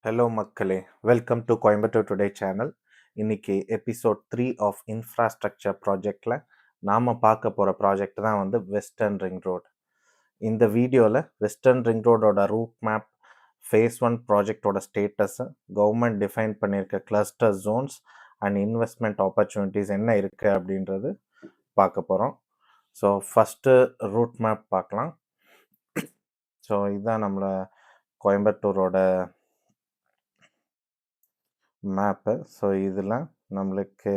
Hello மக்களே, welcome to Coimbatore today channel. இன்னைக்கு episode 3 of infrastructure ப்ராஜெக்டில் நாம் பார்க்க போகிற ப்ராஜெக்ட் தான் வந்து வெஸ்டர்ன் ரிங் ரோடு. இந்த வீடியோவில் வெஸ்டர்ன் ரிங் ரோடோட ரூட் மேப், ஃபேஸ் 1 ப்ராஜெக்டோட ஸ்டேட்டஸு, கவர்மெண்ட் டிஃபைன் பண்ணியிருக்க cluster zones and investment opportunities என்ன இருக்குது அப்படின்றது பார்க்க போகிறோம். ஸோ ஃபஸ்ட்டு ரூட் மேப் பார்க்கலாம். ஸோ இதுதான் நம்மளை கோயம்புத்தூரோட மேப்பு. ஸோ இதில் நம்மளுக்கு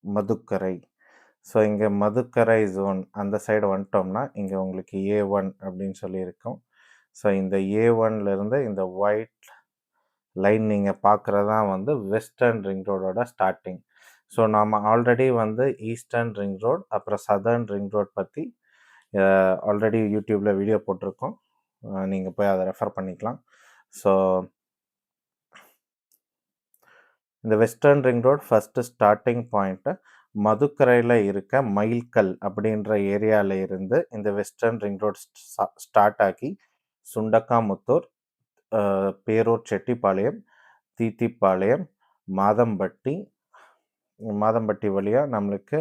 மதுக்கரை, ஸோ இங்கே மதுக்கரை ஜோன் அந்த சைடு வந்துட்டோம்னா இங்கே உங்களுக்கு A1 அப்படின்னு சொல்லியிருக்கோம். ஸோ இந்த A1லேருந்து இந்த ஒயிட் லைன் நீங்கள் பார்க்குறதான் வந்து வெஸ்டர்ன் ரிங் ரோடோட ஸ்டார்டிங். ஸோ நாம் ஆல்ரெடி வந்து ஈஸ்டர்ன் ரிங் ரோட் அப்புறம் சதர்ன் ரிங் ரோட் பற்றி ஆல்ரெடி யூடியூப்பில் வீடியோ போட்டிருக்கோம். நீங்கள் போய் அதை ரெஃபர் பண்ணிக்கலாம். ஸோ இந்த western ring road first starting point மதுக்கரையில் இருக்க மைல்கல் அப்படின்ற ஏரியாவில் இருந்து இந்த வெஸ்டர்ன் ரிங் ரோட் ஸ்டார்ட் ஆகி சுண்டக்காமுத்தூர், பேரூர் செட்டிப்பாளையம், தீத்திப்பாளையம், மாதம்பட்டி வழியாக நம்மளுக்கு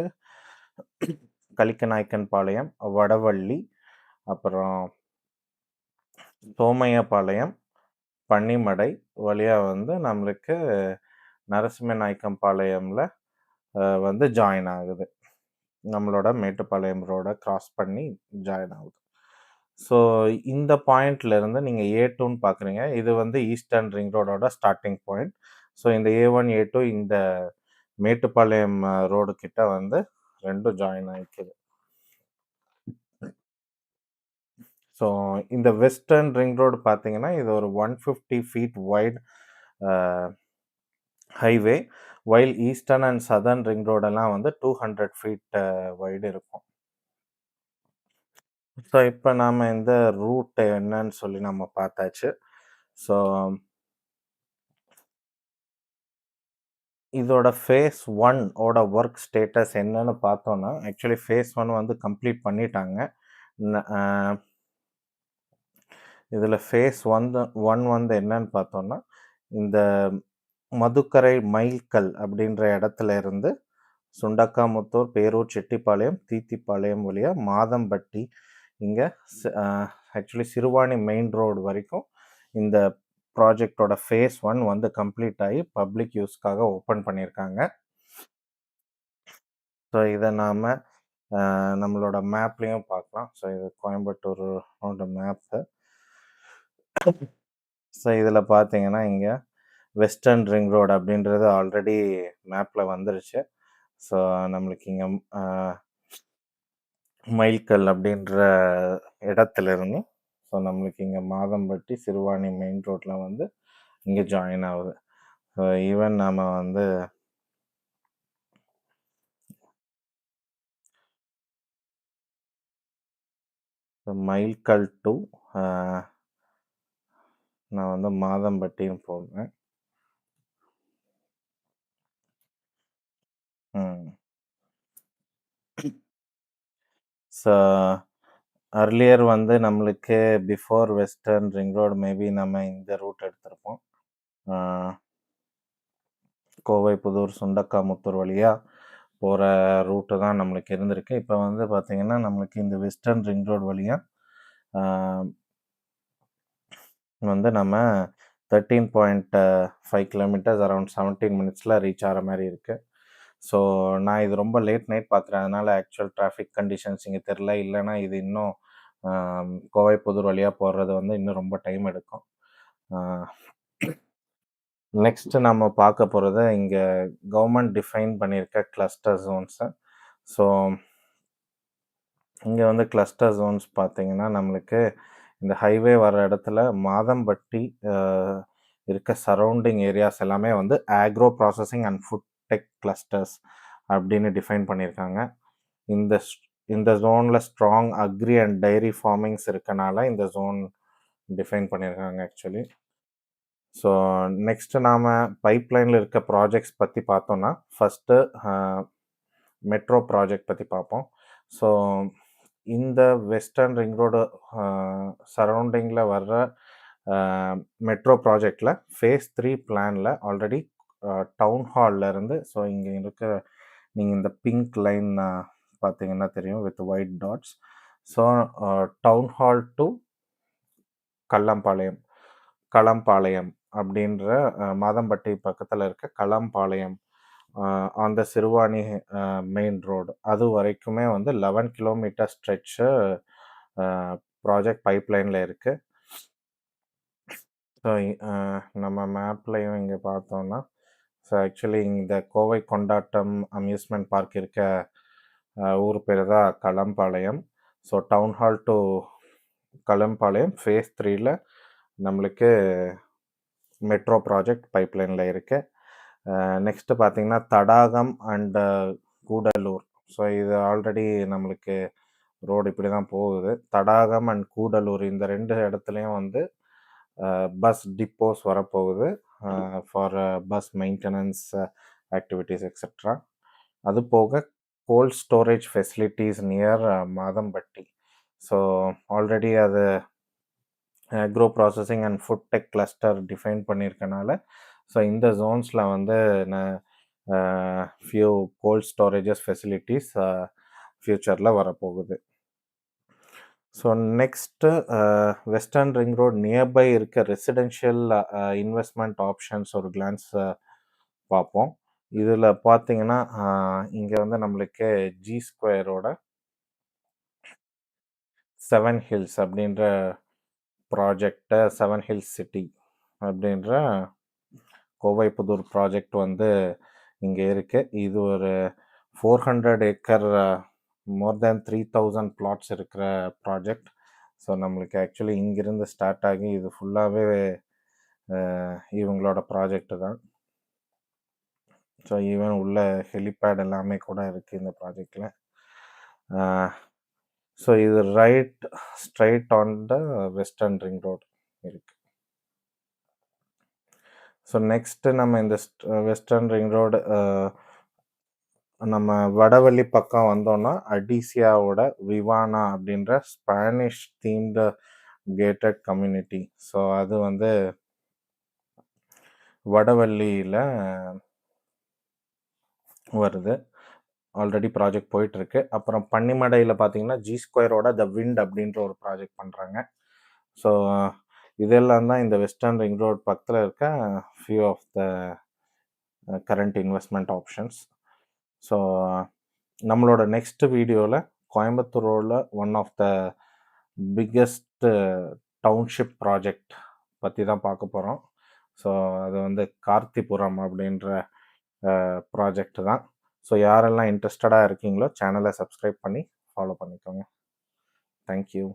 கலிக்கநாயக்கன் பாளையம், வடவள்ளி, அப்புறம் சோமையபாளையம், பன்னிமடை வழியாக வந்து நம்மளுக்கு நரசிம்மநாயக்கம் பாளையமில் வந்து ஜாயின் ஆகுது. நம்மளோட மேட்டுப்பாளையம் ரோடை கிராஸ் பண்ணி ஜாயின் ஆகுது. ஸோ இந்த பாயிண்ட்லேருந்து நீங்கள் A2ன்னு பார்க்குறீங்க. இது வந்து ஈஸ்டர்ன் ரிங் ரோடோட ஸ்டார்டிங் பாயிண்ட். ஸோ இந்த A1, A2 இந்த மேட்டுப்பாளையம் ரோடு கிட்ட வந்து ரெண்டும் ஜாயின் ஆகிக்குது. ஸோ இந்த வெஸ்டர்ன் ரிங் ரோடு பார்த்தீங்கன்னா இது ஒரு 150 feet wide highway, while eastern and southern ring ரோடெல்லாம் வந்து 200 feet வைடு இருக்கும். ஸோ இப்போ நாம் இந்த ரூட் என்னன்னு சொல்லி நம்ம பார்த்தாச்சு. ஸோ இதோட ஃபேஸ் 1 ஓட ஒர்க் ஸ்டேட்டஸ் என்னன்னு பார்த்தோன்னா, ஆக்சுவலி ஃபேஸ் 1 வந்து கம்ப்ளீட் பண்ணிட்டாங்க. இதில் ஃபேஸ் 1 வந்து என்னன்னு பார்த்தோன்னா, இந்த மதுக்கரை மைல்கல் அப்படின்ற இடத்துல இருந்து சுண்டக்காமுத்தூர், பேரூர் செட்டிப்பாளையம், தீத்திப்பாளையம் வழியாக மாதம்பட்டி, இங்கே ஆக்சுவலி சிறுவாணி மெயின் ரோடு வரைக்கும் இந்த ப்ராஜெக்டோட ஃபேஸ் 1 வந்து கம்ப்ளீட் ஆகி பப்ளிக் யூஸ்க்காக ஓப்பன் பண்ணியிருக்காங்க. ஸோ இதை நாம் நம்மளோட மேப்லேயும் பார்க்கலாம். ஸோ இது கோயம்புத்தூரோட மேப்பு. ஸோ இதில் பார்த்தீங்கன்னா இங்கே வெஸ்டர்ன் ரிங் ரோடு அப்படின்றது ஆல்ரெடி மேப்பில் வந்துருச்சு. ஸோ நம்மளுக்கு இங்கே மைல்கல் அப்படின்ற இடத்துல இருந்து ஸோ நம்மளுக்கு இங்கே மாதம்பட்டி சிறுவாணி மெயின் ரோட்டில் வந்து இங்கே ஜாயின் ஆகுது. ஸோ ஈவன் நாம் வந்து மைல்கல் டு நான் வந்து மாதம்பட்டின்னு போடுறேன். ஸோ அர்லியர் வந்து நம்மளுக்கு before western ring road maybe நம்ம இந்த ரூட் எடுத்திருப்போம். கோவை, புதூர், சுண்டக்காமுத்தூர் வழியாக போகிற ரூட்டு தான் நம்மளுக்கு இருந்திருக்கு. இப்போ வந்து பார்த்திங்கன்னா நம்மளுக்கு இந்த வெஸ்டர்ன் ரிங் ரோடு வழியாக வந்து நம்ம 13.5 kilometers அரௌண்ட் 17 minutesல ரீச் ஆகிற மாதிரி இருக்குது. ஸோ நான் இது ரொம்ப லேட் நைட் பார்க்குறேன், அதனால் ஆக்சுவல் டிராஃபிக் கண்டிஷன்ஸ் இங்கே தெரில. இல்லைன்னா இது இன்னும் கோவை புதூர் வழியாக போடுறது வந்து இன்னும் ரொம்ப டைம் எடுக்கும். நெக்ஸ்ட்டு நம்ம பார்க்க போகிறது இங்கே கவர்மெண்ட் டிஃபைன் பண்ணியிருக்க கிளஸ்டர் ஜோன்ஸு. ஸோ இங்கே வந்து கிளஸ்டர் ஜோன்ஸ் பார்த்திங்கன்னா நம்மளுக்கு இந்த ஹைவே வர இடத்துல மாதம்பட்டி இருக்க சரௌண்டிங் ஏரியாஸ் எல்லாமே வந்து agro processing and food tech clusters அப்படின்னு டிஃபைன் பண்ணியிருக்காங்க. இந்த ஜோனில் strong agri and diary farmings இருக்கனால இந்த ஜோன் டிஃபைன் பண்ணியிருக்காங்க ஆக்சுவலி. ஸோ நெக்ஸ்ட்டு நாம் பைப்லைனில் இருக்க ப்ராஜெக்ட்ஸ் பற்றி பார்த்தோன்னா ஃபஸ்ட்டு மெட்ரோ ப்ராஜெக்ட் பற்றி பார்ப்போம். ஸோ இந்த வெஸ்டர்ன் ரிங் ரோடு சரௌண்டிங்கில் வர்ற மெட்ரோ ப்ராஜெக்டில் ஃபேஸ் 3 பிளானில் ஆல்ரெடி டவுன் ஹாலில் இருந்து, ஸோ இங்கே இருக்க நீங்கள் இந்த பிங்க் லைன் பார்த்தீங்கன்னா தெரியும் with white dots. So town hall to Kallampalayam Kalampalayam அப்படின்ற மாதம்பட்டி பக்கத்தில் இருக்க களம்பாளையம் அந்த சிறுவாணி மெயின் ரோடு அது வரைக்குமே வந்து 11 கிலோமீட்டர் ஸ்ட்ரெச்சு ப்ராஜெக்ட் பைப்லைனில் இருக்குது. ஸோ நம்ம மேப்லையும் இங்கே பார்த்தோன்னா, ஸோ ஆக்சுவலி இந்த கோவை கொண்டாட்டம் அம்யூஸ்மெண்ட் பார்க் இருக்க ஊர் பேர் தான் Kalampalayam. So town hall to Kalampalayam phase 3ல நம்மளுக்கு மெட்ரோ ப்ராஜெக்ட் பைப்லைனில் இருக்குது. நெக்ஸ்ட்டு பார்த்தீங்கன்னா தடாகம் அண்டு கூடலூர். ஸோ இது ஆல்ரெடி நம்மளுக்கு ரோடு இப்படி தான் போகுது. தடாகம் அண்ட் கூடலூர் இந்த 2 இடத்துலையும் வந்து பஸ் டிப்போஸ் வரப்போகுது for bus maintenance activities etcetera. அது போக cold storage facilities near Mathampatti. So already அது agro processing and food tech cluster define பண்ணியிருக்கனால, ஸோ இந்த ஜோன்ஸில் வந்து ஃபியூ கோல்ட் ஸ்டோரேஜஸ் ஃபெசிலிட்டிஸ் ஃப்யூச்சரில் வரப்போகுது. So next western ring road nearby இருக்க ரெசிடென்ஷியல் இன்வெஸ்ட்மெண்ட் ஆப்ஷன்ஸ் ஒரு கிளான்ஸ் பார்ப்போம். இதில் பார்த்தீங்கன்னா இங்கே வந்து நம்மளுக்கு ஜி ஸ்கொயரோட 7 ஹில்ஸ் அப்படின்ற ப்ராஜெக்டை 7 ஹில்ஸ் சிட்டி அப்படின்ற கோவை புதூர் ப்ராஜெக்ட் வந்து இங்கே இருக்குது. இது ஒரு 400 ஏக்கர் மோர் தேன் 3000 பிளாட்ஸ் இருக்கிற ப்ராஜெக்ட். ஸோ நம்மளுக்கு ஆக்சுவலி இங்கிருந்து ஸ்டார்ட் ஆகி இது ஃபுல்லாகவே இவங்களோட ப்ராஜெக்டு தான். ஸோ ஈவன் உள்ள ஹெலிபேட் எல்லாமே கூட இருக்குது இந்த ப்ராஜெக்டில். ஸோ இது right straight on the western ring road இருக்குது. ஸோ நெக்ஸ்ட்டு நம்ம இந்த வெஸ்டர்ன் ரிங் ரோடு நம்ம வடவள்ளி பக்கம் வந்தோம்னா அடிசியாவோட விவானா அப்படின்ற Spanish themed gated community. So அது வந்து வடவள்ளியில் வருது. ஆல்ரெடி ப்ராஜெக்ட் போயிட்டுருக்கு. அப்புறம் பன்னிமடையில் பார்த்தீங்கன்னா ஜி ஸ்கொயரோட த விண்ட் அப்படின்ற ஒரு ப்ராஜெக்ட் பண்ணுறாங்க. ஸோ இதெல்லாம் தான் இந்த வெஸ்டர்ன் ரிங் ரோட் பக்கத்தில் இருக்க few of the current investment options. So நம்மளோட நெக்ஸ்ட் வீடியோவில் கோயம்புத்தூர் ரோடில் one of the biggest township project பற்றி தான் பார்க்க போகிறோம். ஸோ அது வந்து கார்த்திபுரம் அப்படின்ற ப்ராஜெக்ட் தான். ஸோ யாரெல்லாம் இன்ட்ரெஸ்டடாக இருக்கீங்களோ சேனலை சப்ஸ்கிரைப் பண்ணி ஃபாலோ பண்ணிக்கோங்க. தேங்க்யூ.